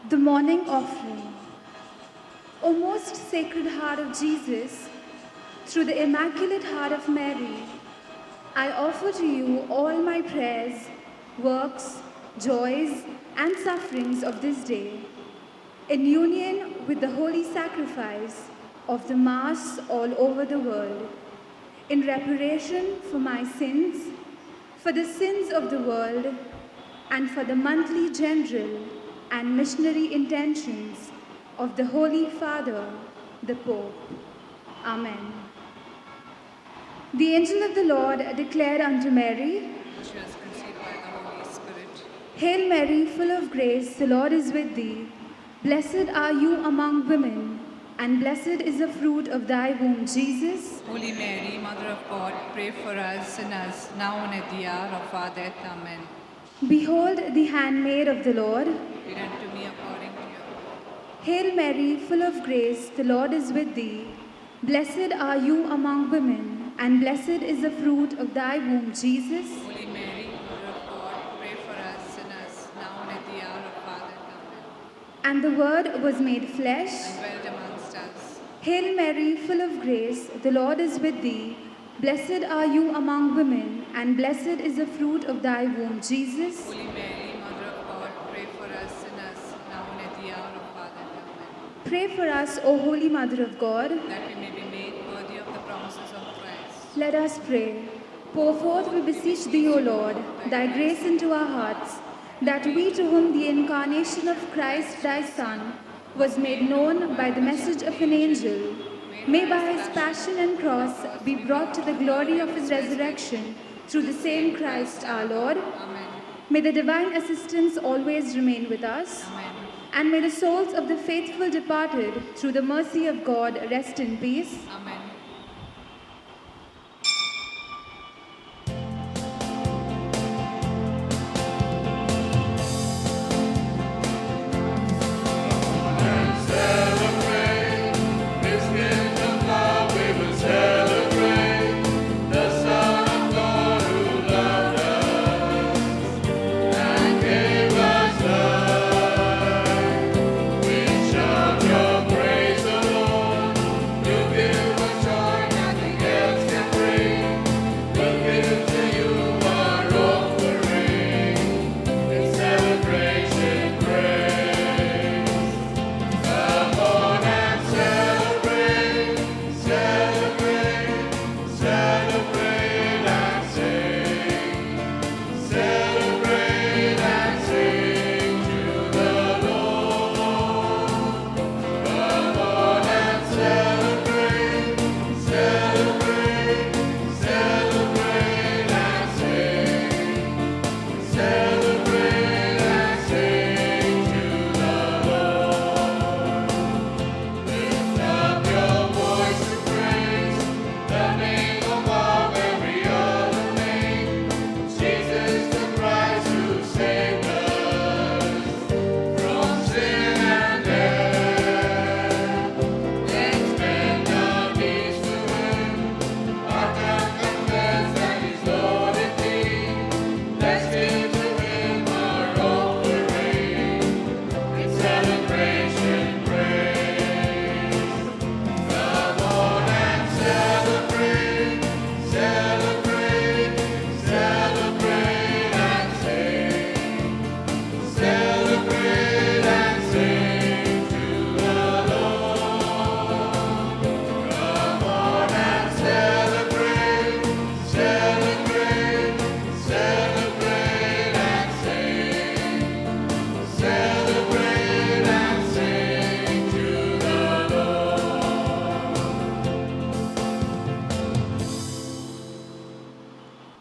The Morning Offering. O most Sacred Heart of Jesus, through the Immaculate Heart of Mary, I offer to you all my prayers, works, joys, and sufferings of this day, in union with the holy sacrifice of the Mass all over the world, in reparation for my sins, for the sins of the world, and for the monthly general and missionary intentions of the Holy Father, the Pope. Amen. The angel of the Lord declared unto Mary, She was conceived by the Holy Spirit. Hail Mary, full of grace, the Lord is with thee. Blessed are you among women, and blessed is the fruit of thy womb, Jesus. Holy Mary, Mother of God, pray for us sinners, now and at the hour of our death. Amen. Behold the handmaid of the Lord. Be unto me according to your word. Hail Mary, full of grace, the Lord is with thee. Blessed are you among women, and blessed is the fruit of thy womb, Jesus. Holy Mary, Mother of God, pray for us sinners, now and at the hour of our death. Amen. And the Word was made flesh. And dwelt amongst us. Hail Mary, full of grace, the Lord is with thee. Blessed are you among women, and blessed is the fruit of thy womb, Jesus. Holy Mary, Mother of God, pray for us sinners, now and at the hour of our death. Amen. Pray for us, O Holy Mother of God. That we may be made worthy of the promises of Christ. Let us pray. Pour forth, we beseech thee, O Lord, thy grace into our hearts, that we to whom the incarnation of Christ thy Son was made known by the message of an angel, may by his passion and cross be brought to the glory of his resurrection through the same Christ our Lord. Amen. May the divine assistance always remain with us, Amen. and may the souls of the faithful departed through the mercy of God rest in peace. Amen.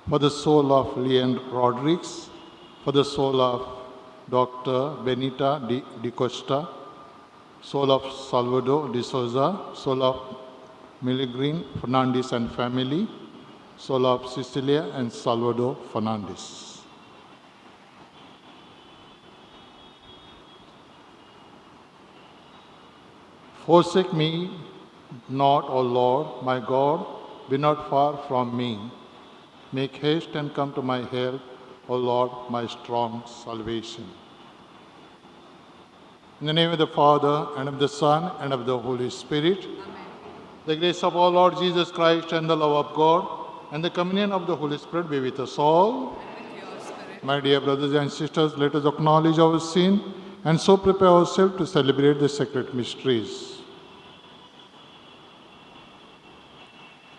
For the soul of Leon Rodriguez, for the soul of Dr. Benita Di Costa, soul of Salvador de Souza, soul of Milagrin Fernandez and family, soul of Cecilia and Salvador Fernandez. Forsake me not, O Lord, my God, be not far from me. Make haste and come to my help, O Lord, my strong salvation. In the name of the Father, and of the Son, and of the Holy Spirit. Amen. The grace of our Lord Jesus Christ and the love of God and the communion of the Holy Spirit be with us all. And with your spirit. My dear brothers and sisters, let us acknowledge our sin and so prepare ourselves to celebrate the sacred mysteries.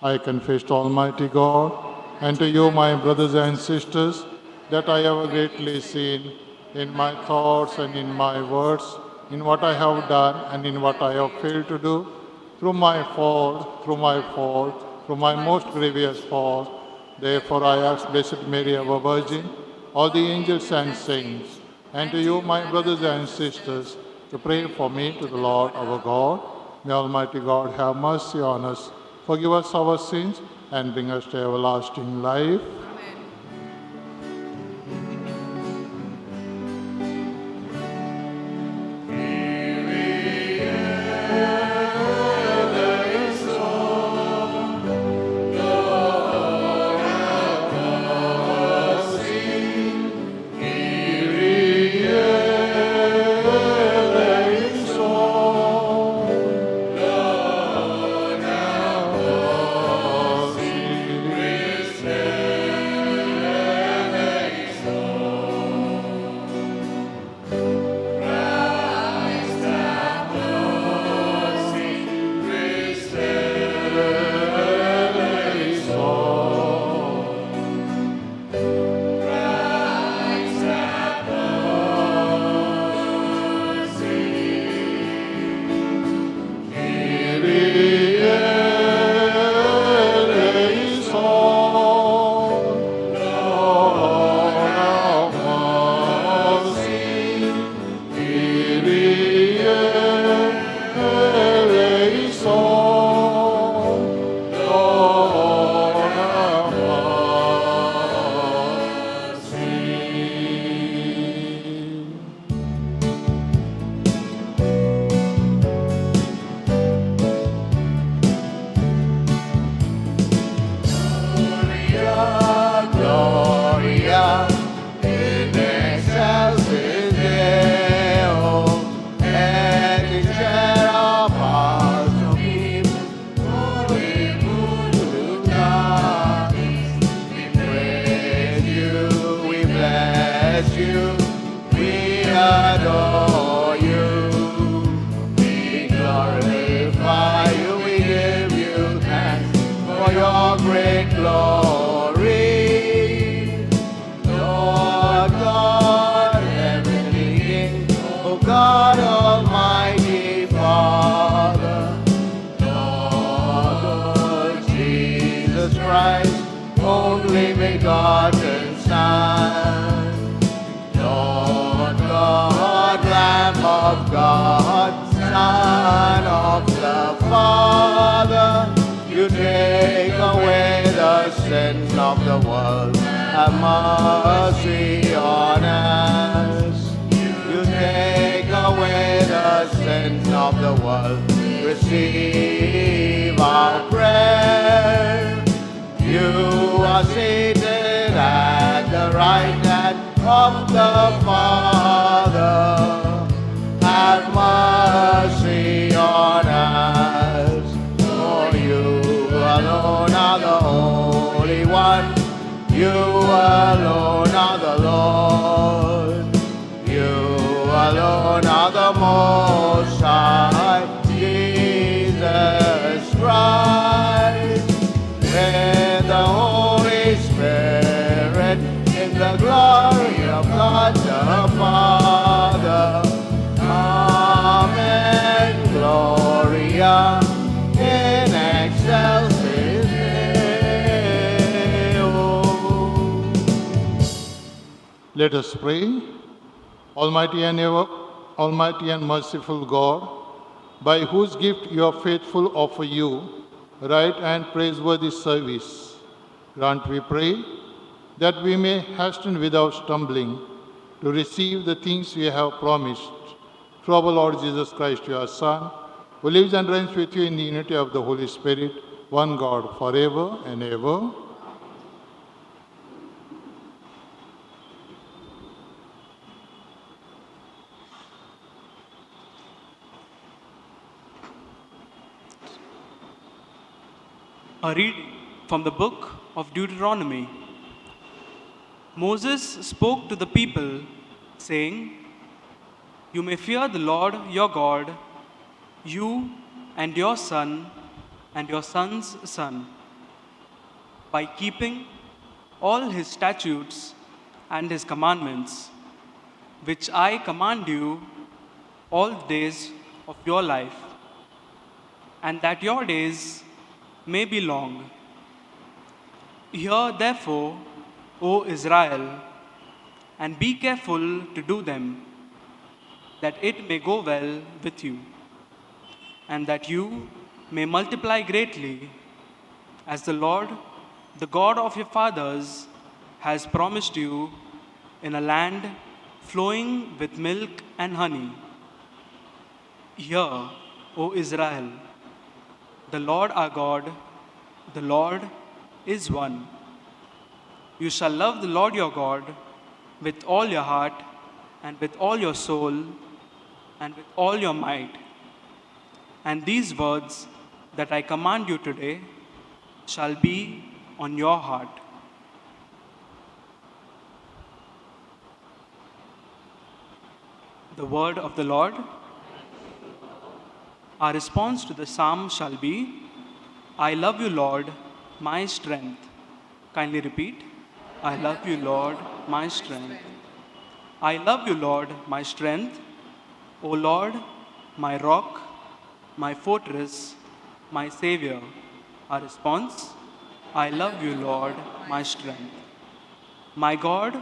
I confess to Almighty God and to you, my brothers and sisters, that I have greatly sinned in my thoughts and in my words, in what I have done and in what I have failed to do, through my fault, through my most grievous fault. Therefore I ask Blessed Mary, our Virgin, all the angels and saints, and to you, my brothers and sisters, to pray for me to the Lord our God. May Almighty God have mercy on us, forgive us our sins, and bring us to everlasting life. Amen. Gloria in excelsis Deo, et in cera pacem, glory voluntatis. We praise you, we bless you, we adore you, we glorify you, we give you thanks for your great glory. Lord God, heavenly King, O God Almighty Father, Lord Jesus Christ, only begotten Son, Lord God, Lamb of God, Son of the Father, you take away the sins of the world. Have mercy on us. You take away the sins of the world. Receive our prayer. You are seated at the right hand of the Father. Have mercy on us. For you alone are the Holy One. You alone are the Lord. You alone are the Most High. Jesus Christ, with the Holy Spirit, in the glory of God the Father. Amen. Gloria in excelsis Deo. Let us pray. Almighty and merciful God, by whose gift your faithful offer you right and praiseworthy service, grant, we pray, that we may hasten without stumbling to receive the things we have promised through our Lord Jesus Christ, your Son, who lives and reigns with you in the unity of the Holy Spirit, one God, forever and ever. A reading from the book of Deuteronomy. Moses spoke to the people, saying, "You may fear the Lord your God, you and your son and your son's son, by keeping all his statutes and his commandments, which I command you all the days of your life, and that your days may be long. Hear therefore, O Israel, and be careful to do them, that it may go well with you, and that you may multiply greatly, as the Lord, the God of your fathers, has promised you, in a land flowing with milk and honey. Hear, O Israel, the Lord our God, the Lord is one. You shall love the Lord your God with all your heart, and with all your soul, and with all your might. And these words that I command you today shall be on your heart." The word of the Lord. Our response to the psalm shall be, "I love you, Lord, my strength." Kindly repeat, "I love you, Lord, my strength." I love you, Lord, my strength. O Lord, my rock, my fortress, my Savior. Our response, "I love you, Lord, my strength." My God,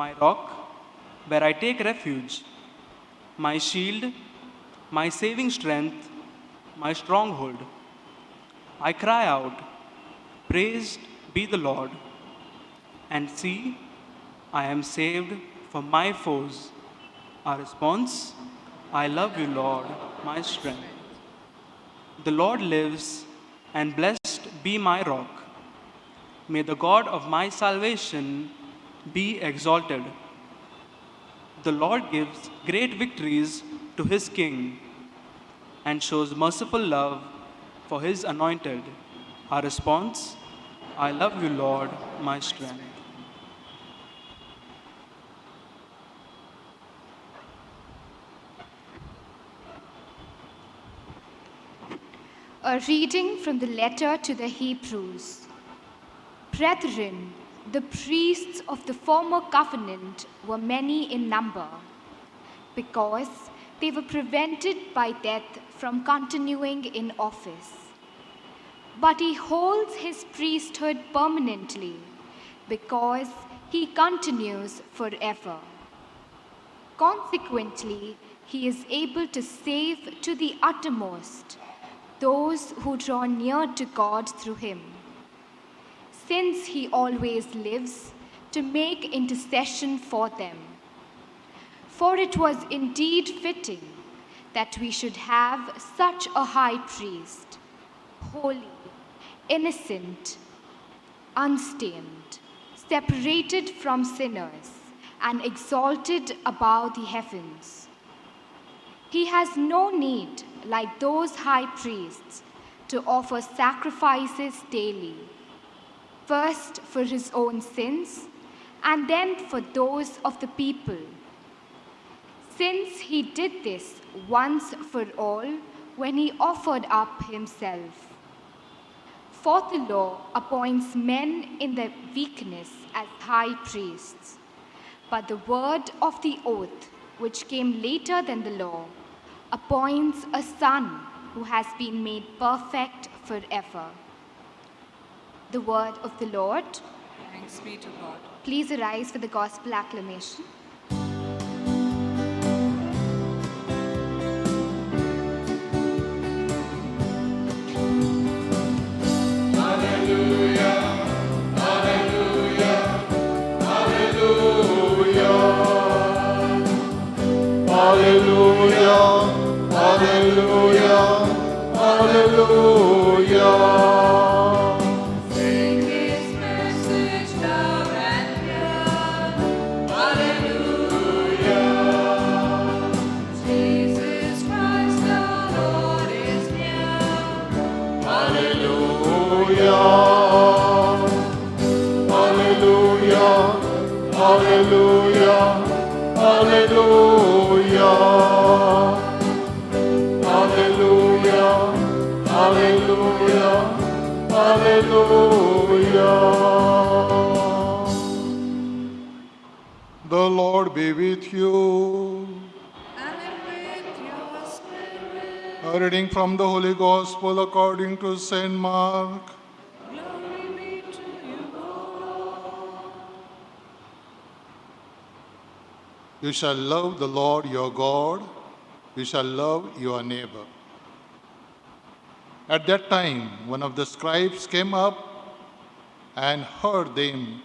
my rock, where I take refuge, my shield, my saving strength, my stronghold. I cry out, "Praised be the Lord," and see, I am saved from my foes. Our response, "I love you, Lord, my strength." The Lord lives, and blessed be my rock. May the God of my salvation be exalted. The Lord gives great victories to his king, and shows merciful love for his anointed. Our response, "I love you, Lord, my strength." A reading from the letter to the Hebrews. Brethren, the priests of the former covenant were many in number, because they were prevented by death from continuing in office. But he holds his priesthood permanently, because he continues forever. Consequently, he is able to save to the uttermost those who draw near to God through him, since he always lives to make intercession for them. For it was indeed fitting that we should have such a high priest, holy, innocent, unstained, separated from sinners, and exalted above the heavens. He has no need, like those high priests, to offer sacrifices daily, first for his own sins, and then for those of the people, since he did this once for all when he offered up himself. For the law appoints men in their weakness as high priests, but the word of the oath, which came later than the law, appoints a son who has been made perfect forever. The word of the Lord. Thanks be to God. Please arise for the gospel acclamation. Hallelujah, hallelujah, hallelujah. Sing his message loud and clear. Hallelujah. Jesus Christ the Lord is near. Hallelujah, Hallelujah. Hallelujah. Hallelujah. Hallelujah. Hallelujah. The Lord be with you. And with your spirit, A reading from the Holy Gospel according to St. Mark. glory be to you, O Lord. You shall love the Lord your God. You shall love your neighbor. At that time, one of the scribes came up and heard them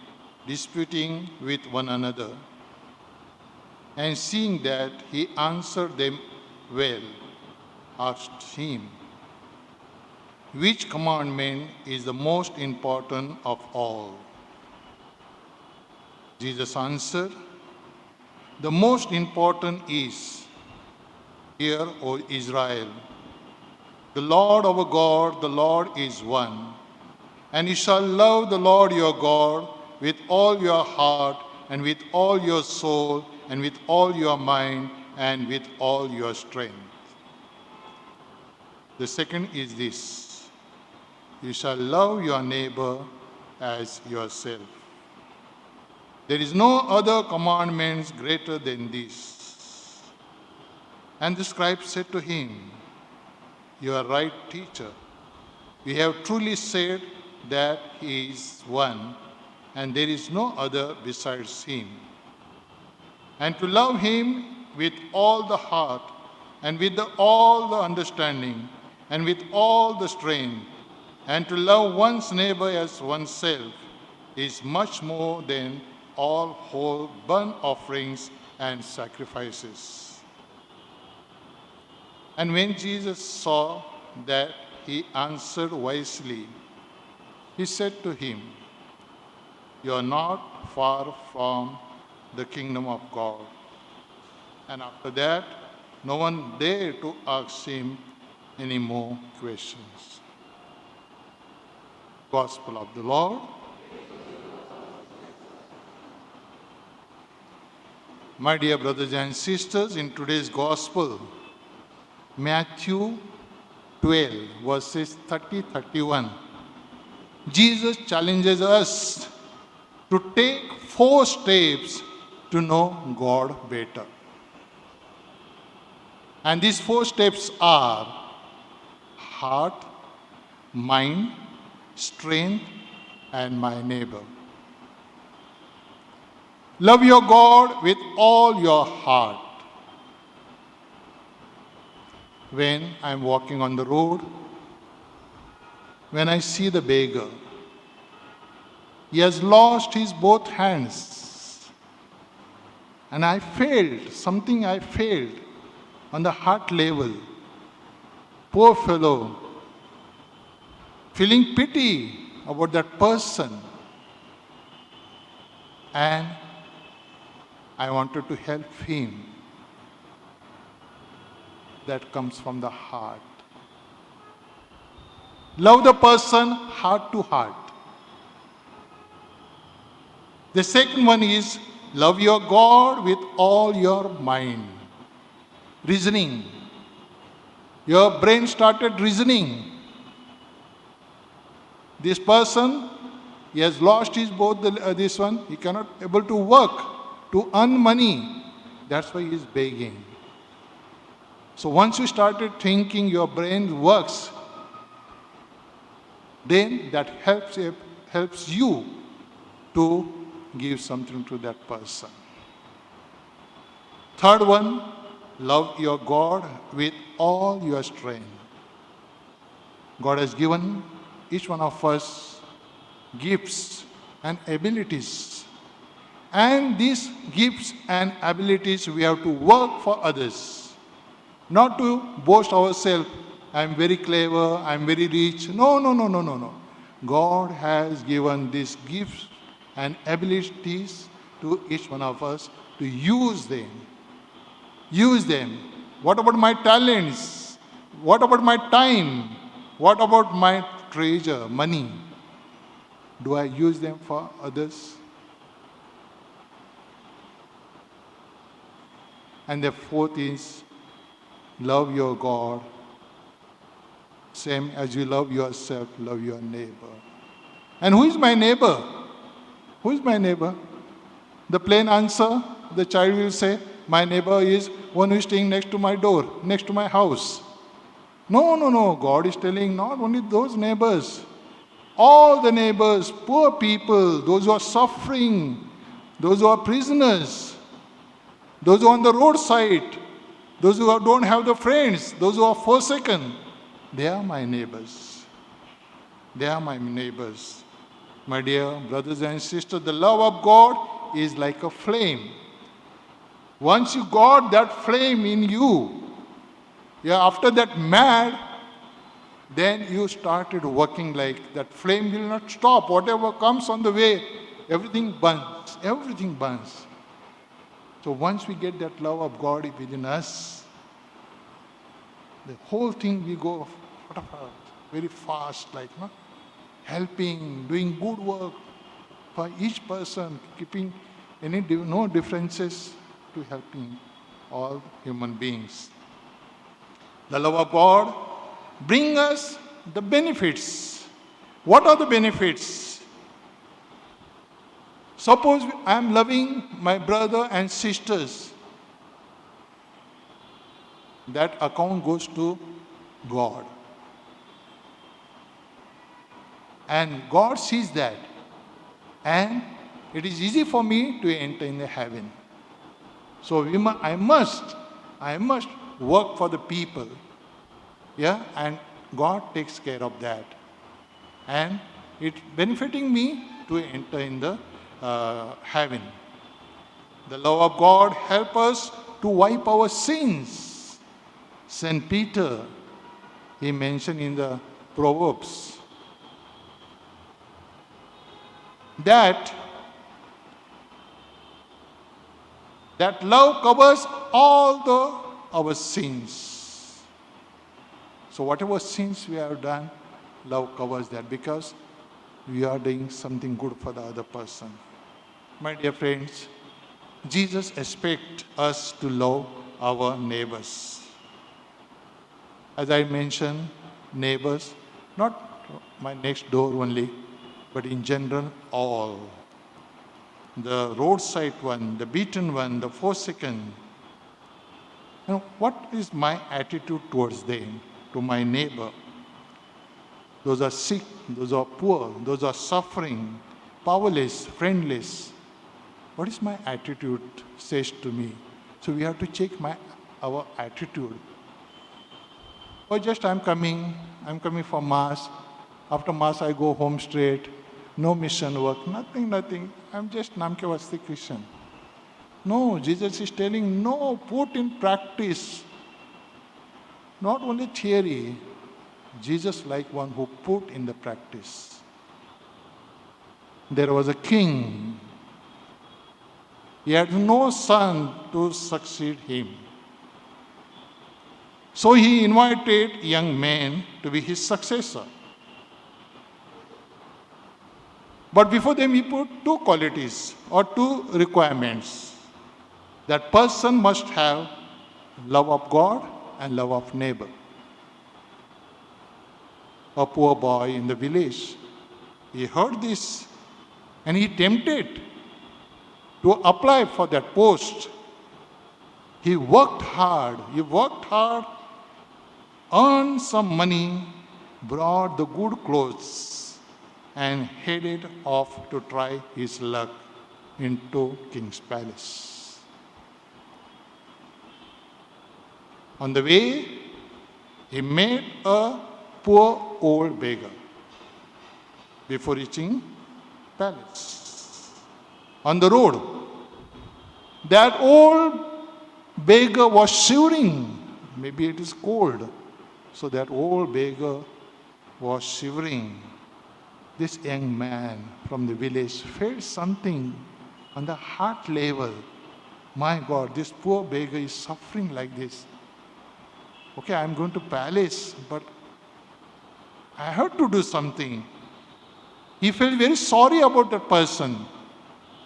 disputing with one another. And seeing that he answered them well, asked him, which commandment is the most important of all? Jesus answered, the most important is, hear, O Israel, the Lord our God, the Lord is one. And you shall love the Lord your God with all your heart and with all your soul and with all your mind and with all your strength. The second is this, you shall love your neighbor as yourself. There is no other commandment greater than this. And the scribe said to him, you are right, teacher. We have truly said that he is one, and there is no other besides him. And to love him with all the heart, and with all the understanding, and with all the strength, and to love one's neighbor as oneself is much more than all whole burnt offerings and sacrifices. And when Jesus saw that he answered wisely, he said to him, you are not far from the kingdom of God. And after that, no one dared to ask him any more questions. Gospel of the Lord. My dear brothers and sisters, in today's Gospel, Matthew 12, verses 30-31, Jesus challenges us to take 4 steps to know God better. And these 4 steps are heart, mind, strength, and my neighbor. Love your God with all your heart. When I'm walking on the road, when I see the beggar, he has lost his both hands. And I felt on the heart level. Poor fellow, feeling pity about that person. And I wanted to help him. That comes from the heart. Love the person heart to heart. The second one is love your God with all your mind. Reasoning. Your brain started reasoning. This person, he has lost his both this one. He cannot able to work to earn money. That's why he is begging. So once you started thinking, your brain works, then that helps you to give something to that person. Third one, love your God with all your strength. God has given each one of us gifts and abilities. And these gifts and abilities we have to work for others. Not to boast ourselves, I'm very clever, I'm very rich. No. God has given these gifts and abilities to each one of us to use them. Use them. What about my talents? What about my time? What about my treasure, money? Do I use them for others? And the fourth is love your God. Same as you love yourself, love your neighbor. And who is my neighbor? Who is my neighbor? The plain answer, the child will say, my neighbor is one who is staying next to my door, next to my house. No. God is telling not only those neighbors, all the neighbors, poor people, those who are suffering, those who are prisoners, those who are on the roadside, those who don't have the friends, those who are forsaken, they are my neighbors. They are my neighbors. My dear brothers and sisters, the love of God is like a flame. Once you got that flame in you, after that mad, then you started working like that flame will not stop. Whatever comes on the way, everything burns. Everything burns. So once we get that love of God within us, the whole thing will go very fast, like helping, doing good work for each person, keeping no differences to helping all human beings. The love of God brings us the benefits. What are the benefits? Suppose I am loving my brother and sisters. That account goes to God. And God sees that. And it is easy for me to enter in the heaven. So I must work for the people. And God takes care of that. And it's benefiting me to enter in the heaven. The love of God helps us to wipe our sins. St. Peter, he mentioned in the Proverbs that love covers all our sins. So whatever sins we have done, love covers that because we are doing something good for the other person. My dear friends, Jesus expects us to love our neighbors. As I mentioned, neighbors, not my next door only, but in general, all. The roadside one, the beaten one, the forsaken. What is my attitude towards them, to my neighbor? Those are sick, those are poor, those are suffering, powerless, friendless. What is my attitude says to me? So we have to check our attitude. Or just I'm coming for Mass. After Mass I go home straight. No mission work, nothing. I'm just Namkevasti Christian. No, Jesus is telling, no, put in practice. Not only theory. Jesus like one who put in the practice. There was a king. He had no son to succeed him. So he invited young men to be his successor. But before them he put two qualities or two requirements. That person must have love of God and love of neighbor. A poor boy in the village, he heard this and he tempted to apply for that post. He worked hard, earned some money, brought the good clothes and headed off to try his luck into King's palace. On the way, he met a poor old beggar before reaching palace. On the road, that old beggar was shivering. Maybe it is cold. So that old beggar was shivering. This young man from the village felt something on the heart level. My God, this poor beggar is suffering like this. Okay, I'm going to palace, but I have to do something. He felt very sorry about that person.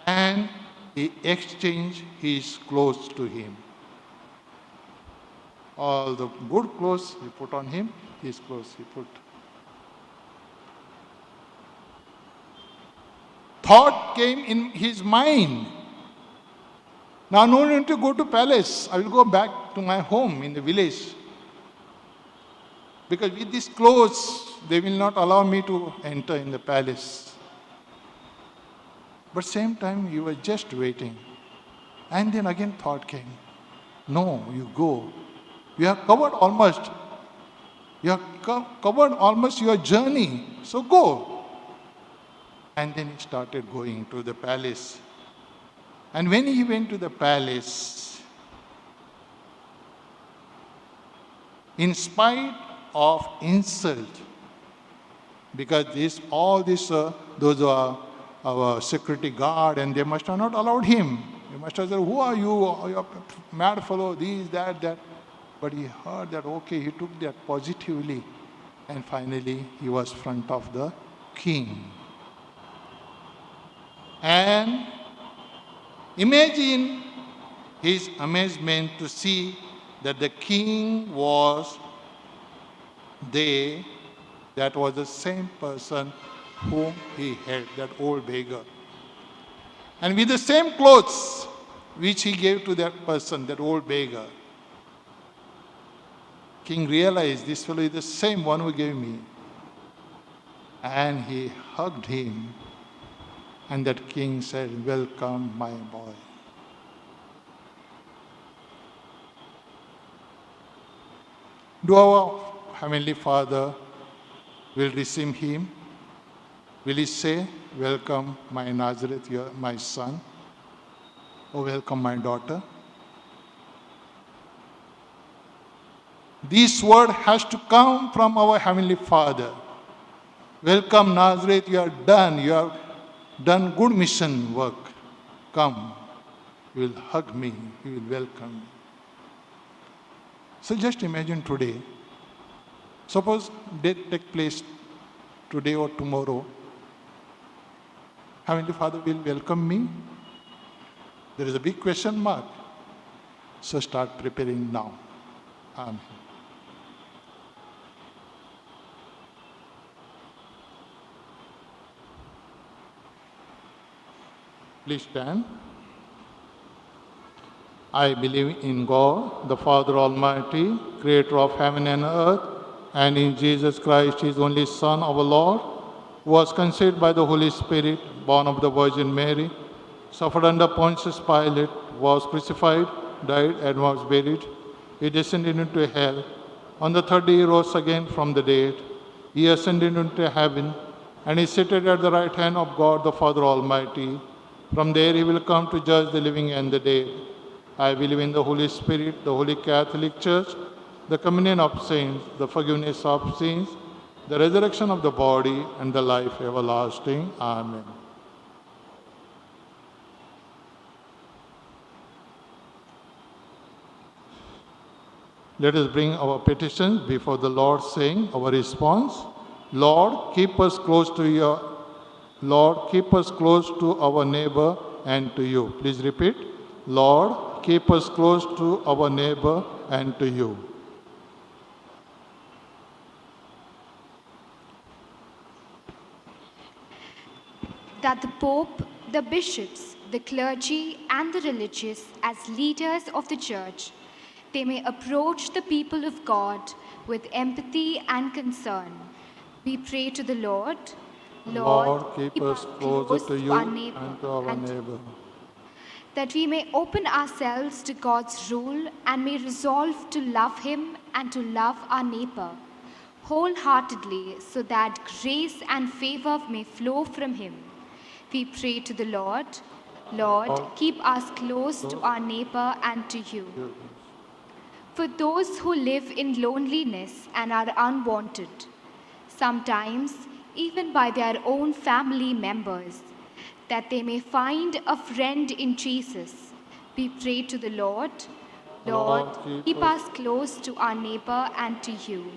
And he exchanged his clothes to him. all the good clothes he put on him, his clothes he put. Thought came in his mind. Now no need to go to palace. I will go back to my home in the village. Because with these clothes, they will not allow me to enter in the palace. But same time, he was just waiting. And then again thought came. No, you go. You have covered almost. You have covered almost your journey. So go. And then he started going to the palace. And when he went to the palace, in spite of insult, because those are our security guard, and they must have not allowed him. They must have said, who are you? Are you a mad fellow? This, that. But he heard that, okay, he took that positively. And finally, he was front of the king. And imagine his amazement to see that the king was there. That was the same person whom he had, that old beggar. And with the same clothes which he gave to that person, that old beggar, king realized this fellow is the same one who gave me. And he hugged him. And that king said, welcome, my boy. Do our Heavenly Father will receive him? Will he say, welcome, my Nazareth, my son? Or welcome, my daughter? This word has to come from our Heavenly Father. Welcome, Nazareth, you are done. You have done good mission work. Come, you will hug me, you will welcome me. So just imagine today, suppose death take place today or tomorrow, Heavenly Father will welcome me? There is a big question mark. So start preparing now. Amen. Please stand. I believe in God, the Father Almighty, creator of heaven and earth, and in Jesus Christ, his only Son, our Lord, who was conceived by the Holy Spirit, born of the Virgin Mary, suffered under Pontius Pilate, was crucified, died, and was buried. He descended into hell. On the third day he rose again from the dead. He ascended into heaven, and is seated at the right hand of God, the Father Almighty. From there he will come to judge the living and the dead. I believe in the Holy Spirit, the Holy Catholic Church, the communion of saints, the forgiveness of sins, the resurrection of the body, and the life everlasting. Amen. Let us bring our petitions before the Lord, saying our response. Lord, keep us close to our neighbor and to you. Please repeat. Lord, keep us close to our neighbor and to you. That the Pope, the bishops, the clergy, and the religious, as leaders of the Church, they may approach the people of God with empathy and concern. We pray to the Lord. Lord, keep us closer to you and to our neighbor. That we may open ourselves to God's rule and may resolve to love Him and to love our neighbor wholeheartedly, so that grace and favor may flow from Him. We pray to the Lord. Lord, keep us close to our neighbor and to you. For those who live in loneliness and are unwanted, sometimes even by their own family members, that they may find a friend in Jesus, we pray to the Lord. Lord, keep us close to our neighbor and to you.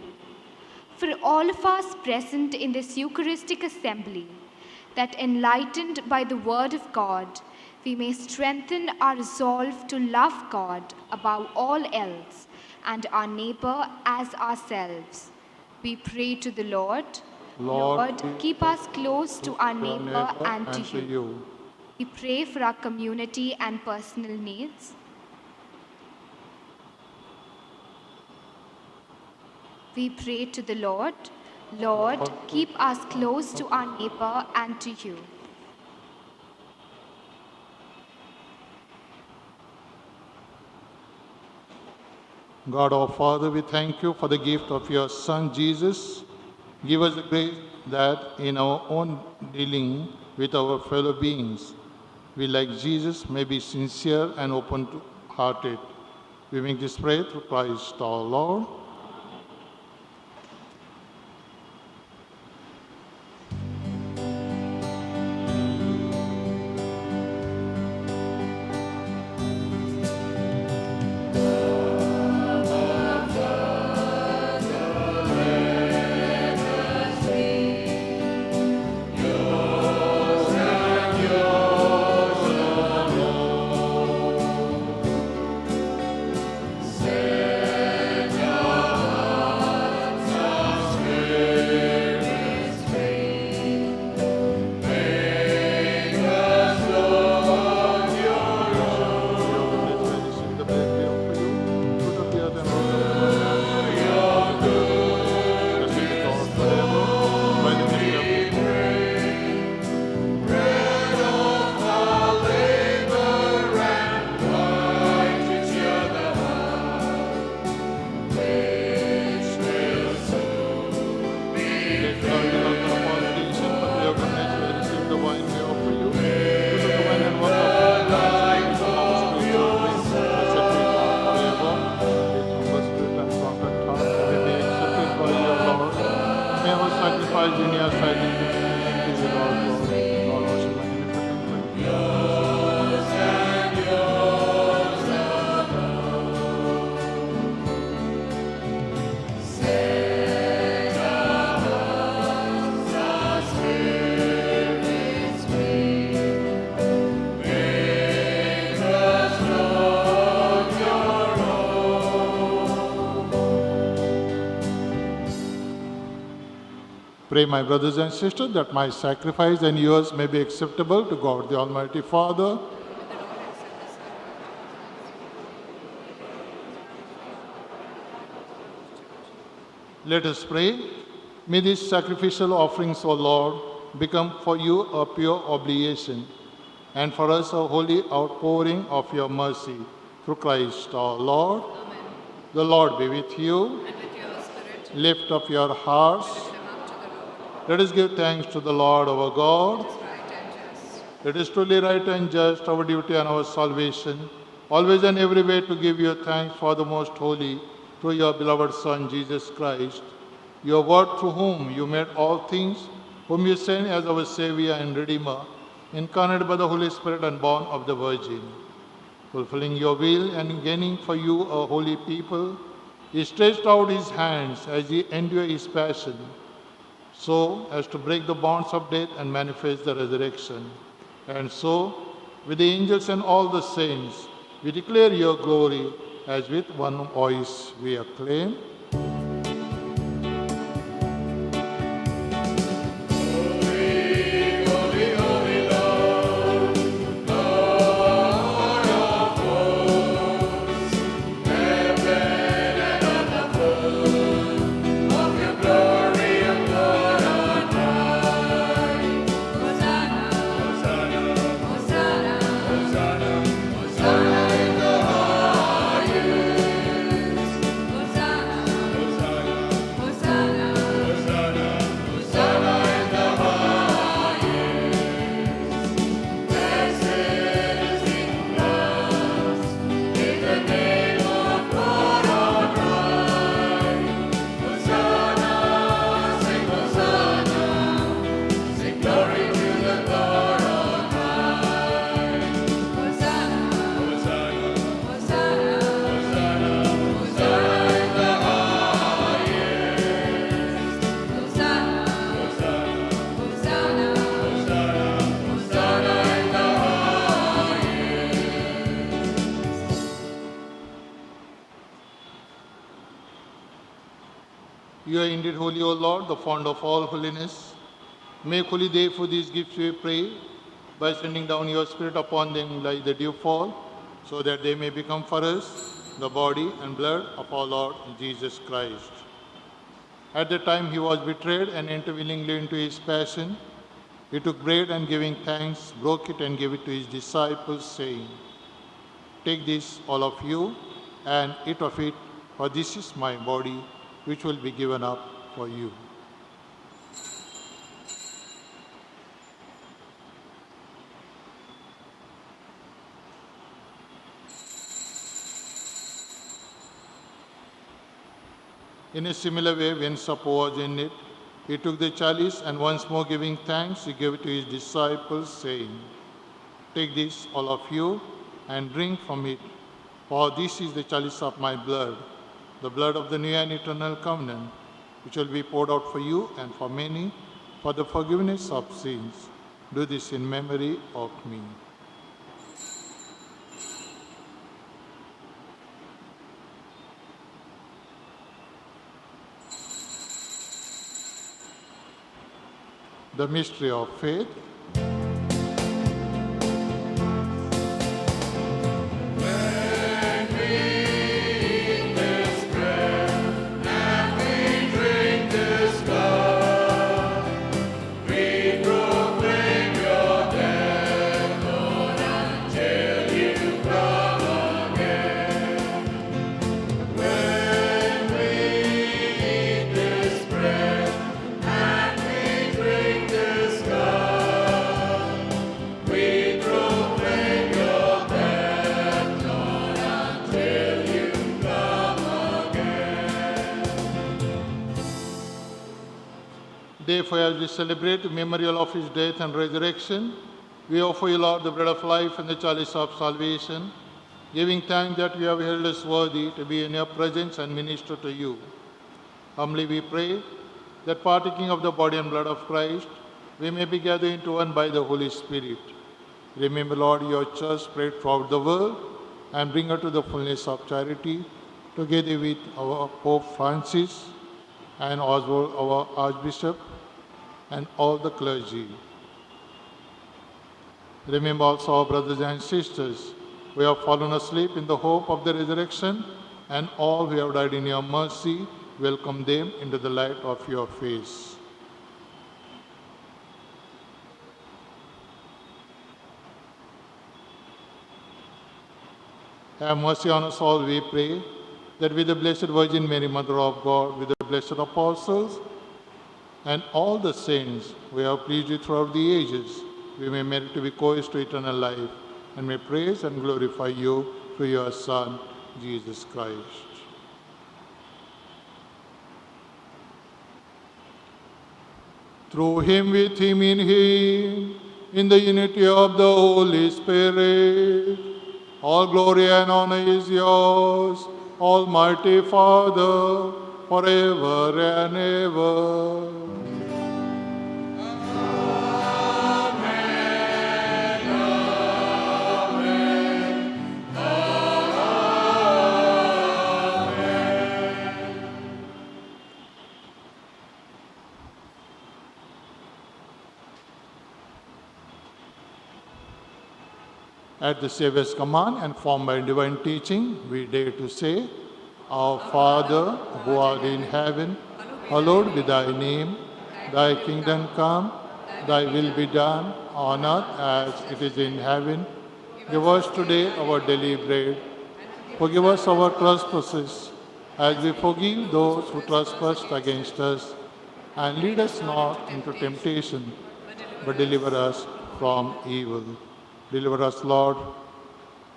For all of us present in this Eucharistic assembly, that enlightened by the word of God, we may strengthen our resolve to love God above all else and our neighbor as ourselves. We pray to the Lord. Lord, Keep us close to our your neighbor and to you. you. We pray for our community and personal needs. We pray to the Lord. Lord, keep us close to our neighbor and to you. God our Father, we thank you for the gift of your Son Jesus. Give us the grace that in our own dealing with our fellow beings, we, like Jesus, may be sincere and open-hearted. We make this prayer through Christ our Lord. Pray, my brothers and sisters, that my sacrifice and yours may be acceptable to God, the Almighty Father. Let us pray. May these sacrificial offerings, O Lord, become for you a pure obligation, and for us a holy outpouring of your mercy. Through Christ our Lord. Amen. The Lord be with you. And with your spirit, Lift up your hearts. lift them up to the Lord. Let us give thanks to the Lord our God. It is right and just. It is truly right and just, our duty and our salvation, always and every way to give you thanks for the most holy, through your beloved Son, Jesus Christ, your word through whom you made all things, whom you sent as our Savior and Redeemer, incarnate by the Holy Spirit and born of the Virgin. Fulfilling your will and gaining for you a holy people, he stretched out his hands as he endured his passion, so as to break the bonds of death and manifest the resurrection. And so, with the angels and all the saints, we declare your glory, as with one voice we acclaim. Hosanna You are indeed holy, O Lord, the fount of all holiness. Make holy therefore these gifts, we pray, by sending down your Spirit upon them like the dew fall, so that they may become for us the body and blood of our Lord Jesus Christ. At the time he was betrayed and entered willingly into his passion, he took bread and giving thanks, broke it and gave it to his disciples, saying, "Take this, all of you, and eat of it, for this is my body, which will be given up for you." In a similar way, when supper was ended, he took the chalice and once more giving thanks, he gave it to his disciples, saying, "Take this, all of you, and drink from it, for this is the chalice of my blood, the blood of the new and eternal covenant, which will be poured out for you and for many for the forgiveness of sins. Do this in memory of me." The mystery of faith. Therefore, as we celebrate the memorial of his death and resurrection, we offer you, Lord, the bread of life and the chalice of salvation, giving thanks that you have held us worthy to be in your presence and minister to you. Humbly we pray that partaking of the body and blood of Christ, we may be gathered into one by the Holy Spirit. Remember, Lord, your church spread throughout the world and bring her to the fullness of charity, together with our Pope Francis and Oswald, our Archbishop, and all the clergy. Remember also our brothers and sisters who have fallen asleep in the hope of the resurrection, and all who have died in your mercy. Welcome them into the light of your face. Have mercy on us all, we pray, that with the Blessed Virgin Mary, Mother of God, with the blessed apostles, and all the saints we have pleased you throughout the ages, we may merit to be co-heirs to eternal life, and may praise and glorify you through your Son, Jesus Christ. Through him, with him, in the unity of the Holy Spirit, all glory and honor is yours, Almighty Father, forever and ever. At the Saviour's command and formed by divine teaching, we dare to say, "Our Father, who art in heaven, hallowed be thy name. Thy kingdom come, thy will be done, on earth as it is in heaven. Give us today our daily bread. Forgive us our trespasses, as we forgive those who trespass against us. And lead us not into temptation, but deliver us from evil." Deliver us, Lord,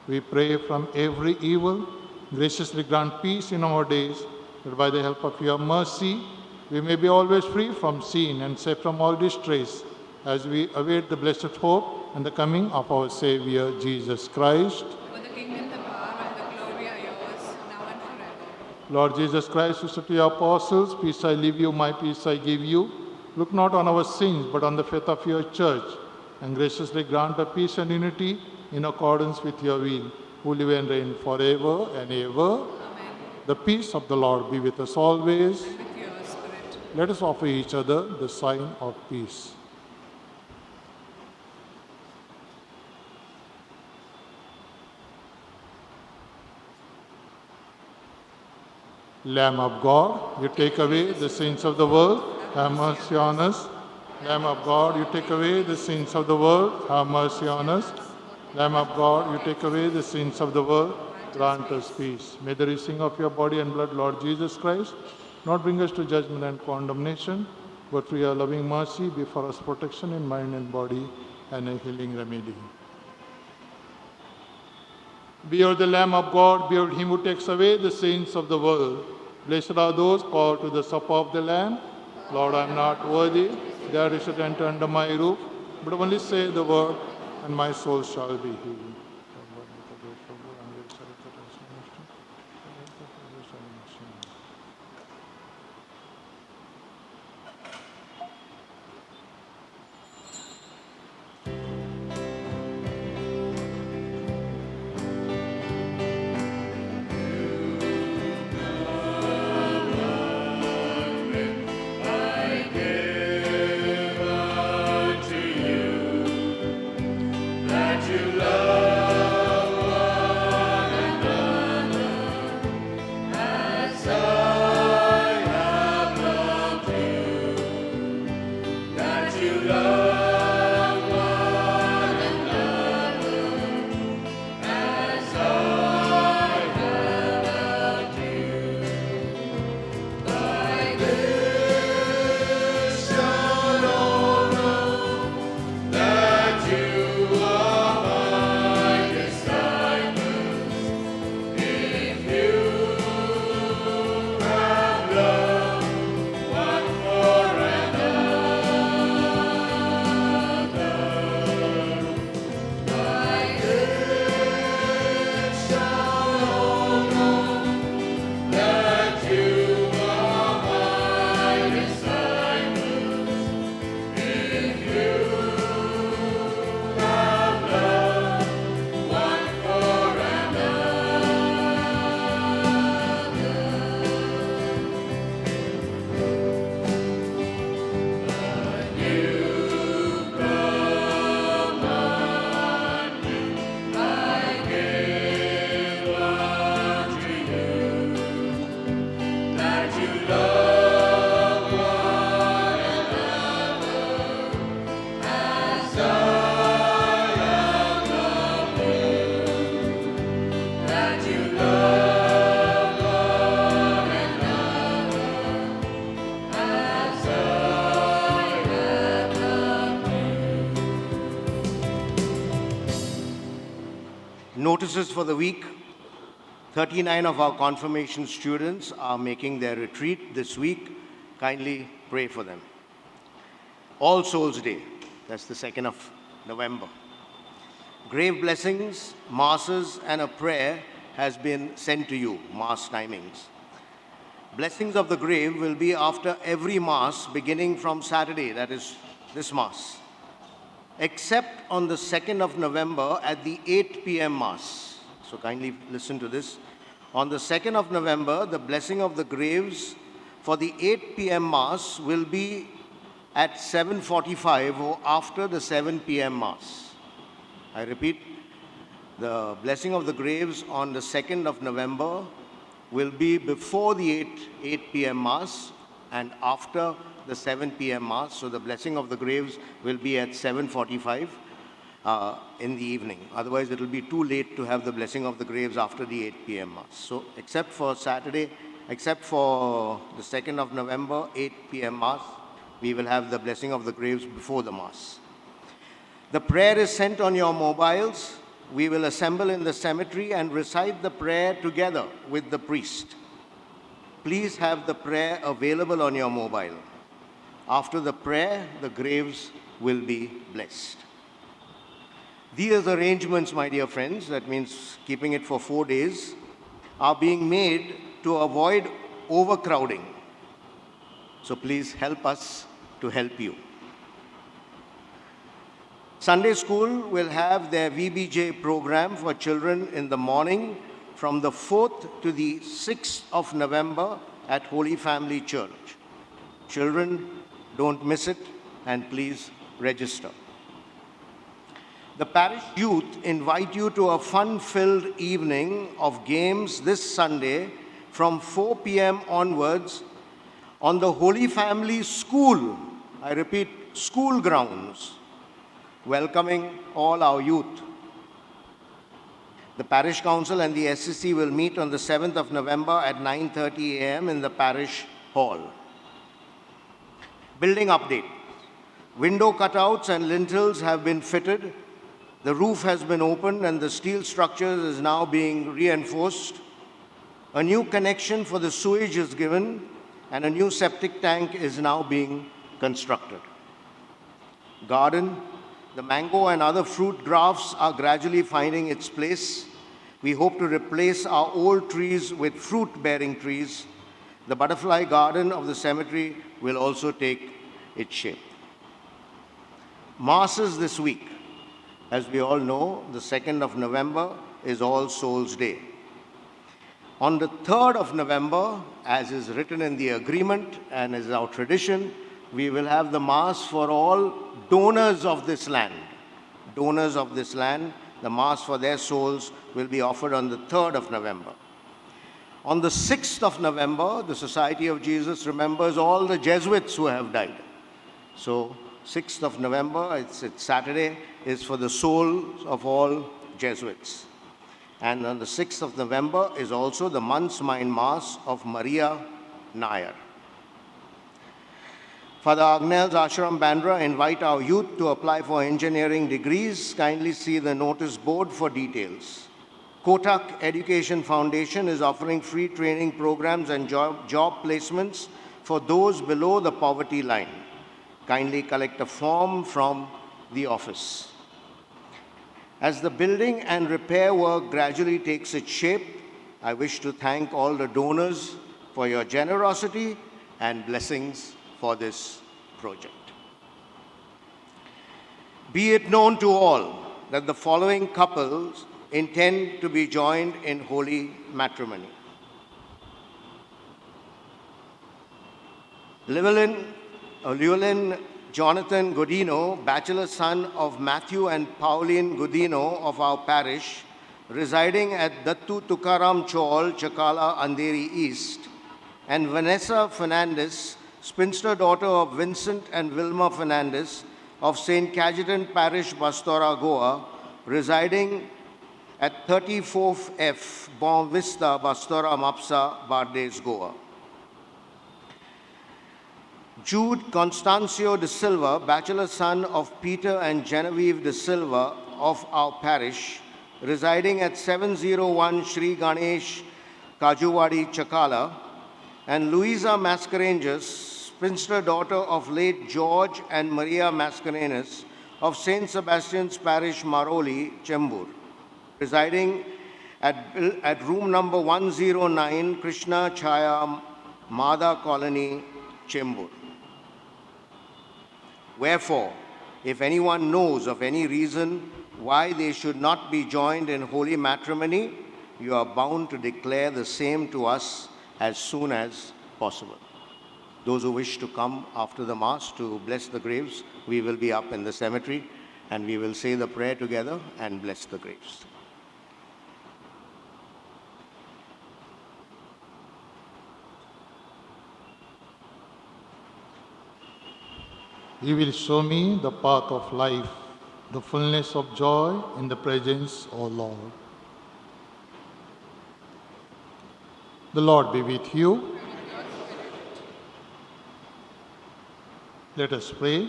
we pray, from every evil. Graciously grant peace in our days, that by the help of your mercy, we may be always free from sin and safe from all distress, as we await the blessed hope and the coming of our Savior, Jesus Christ. For the kingdom, the power, and the glory are yours, now and forever. Lord Jesus Christ, who said to your apostles, "Peace I leave you, my peace I give you," look not on our sins, but on the faith of your church, and graciously grant a peace and unity in accordance with your will, who live and reign forever and ever. Amen. The peace of the Lord be with us always. With your spirit. Let us offer each other the sign of peace. Lamb of God, you take away the sins of the world, have mercy on us. Lamb of God, you take away the sins of the world, have mercy on us. Lamb of God, you take away the sins of the world, grant us peace. May the receiving of your body and blood, Lord Jesus Christ, not bring us to judgment and condemnation, but through your loving mercy be for us protection in mind and body and a healing remedy. Behold the Lamb of God, behold him who takes away the sins of the world. Blessed are those called to the supper of the Lamb. Lord, I am not worthy that you should enter under my roof, but only say the word, and my soul shall be healed. Notices for the week. 39 of our confirmation students are making their retreat this week. Kindly pray for them. All Souls Day, that's the 2nd of November. Grave blessings, masses, and a prayer has been sent to you, mass timings. Blessings of the grave will be after every mass beginning from Saturday, that is this mass, except on the 2nd of November at the 8 p.m. mass. So kindly listen to this. On the 2nd of November, the blessing of the graves for the 8 p.m. mass will be at 7:45 or after the 7 p.m. mass. I repeat, the blessing of the graves on the 2nd of November will be before the 8 p.m. mass and after the 7 p.m. mass. So the blessing of the graves will be at 7:45 in the evening. Otherwise, it will be too late to have the blessing of the graves after the 8 p.m. mass. So except for Saturday, except for the 2nd of November, 8 p.m. mass, we will have the blessing of the graves before the mass. The prayer is sent on your mobiles. We will assemble in the cemetery and recite the prayer together with the priest. Please have the prayer available on your mobile. After the prayer, the graves will be blessed. These arrangements, my dear friends, that means keeping it for 4 days, are being made to avoid overcrowding. So please help us to help you. Sunday school will have their VBJ program for children in the morning from the 4th to the 6th of November at Holy Family Church. children. Don't miss it, and please register. The parish youth invite you to a fun-filled evening of games this Sunday from 4 p.m. onwards on the Holy Family School, I repeat, school grounds, welcoming all our youth. The Parish Council and the SCC will meet on the 7th of November at 9:30 a.m. in the Parish Hall. Building update. Window cutouts and lintels have been fitted. The roof has been opened and the steel structure is now being reinforced. A new connection for the sewage is given and a new septic tank is now being constructed. Garden. The mango and other fruit grafts are gradually finding its place. We hope to replace our old trees with fruit-bearing trees. The butterfly garden of the cemetery will also take its shape. Masses this week. As we all know, the 2nd of November is All Souls' Day. On the 3rd of November, as is written in the agreement and is our tradition, we will have the Mass for all donors of this land. Donors of this land, the Mass for their souls will be offered on the 3rd of November. On the 6th of November, the Society of Jesus remembers all the Jesuits who have died. So, 6th of November, it's Saturday, is for the souls of all Jesuits. And on the 6th of November is also the month's mind mass of Maria Nair. Father Agnel's Ashram Bandra invite our youth to apply for engineering degrees. Kindly see the notice board for details. Kotak Education Foundation is offering free training programs and job placements for those below the poverty line. Kindly collect a form from the office. As the building and repair work gradually takes its shape, I wish to thank all the donors for your generosity and blessings for this project. Be it known to all that the following couples intend to be joined in holy matrimony. Llewellyn Jonathan Godino, bachelor son of Matthew and Pauline Godino of our parish, residing at Dattu Tukaram Chawl, Chakala, Andheri East, and Vanessa Fernandez, spinster daughter of Vincent and Wilma Fernandez of St. Cajetan Parish, Bastora, Goa, residing at 34th F, Bon Vista, Bastora, Mapsa, Bardes, Goa. Jude Constancio de Silva, bachelor son of Peter and Genevieve de Silva of our parish, residing at 701 Sri Ganesh, Kajuwadi, Chakala, and Louisa Mascarenhas, spinster daughter of late George and Maria Mascarenhas of St. Sebastian's Parish, Maroli, Chembur, residing at room number 109, Krishna Chaya, Madha Colony, Chembur. Wherefore, if anyone knows of any reason why they should not be joined in holy matrimony, you are bound to declare the same to us as soon as possible. Those who wish to come after the Mass to bless the graves, we will be up in the cemetery and we will say the prayer together and bless the graves. You will show me the path of life, the fullness of joy in the presence, O Lord. The Lord be with you. Let us pray.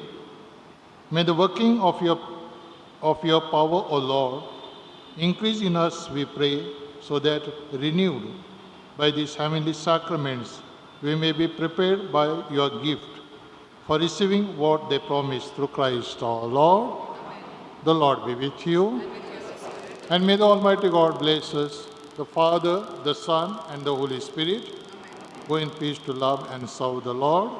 May the working of your power, O Lord, increase in us, we pray, so that renewed by these heavenly sacraments, we may be prepared by your gift for receiving what they promise through Christ our Lord. Amen. The Lord be with you. And may the Almighty God bless us, the Father, the Son, and the Holy Spirit. Amen. Go in peace to love and serve the Lord.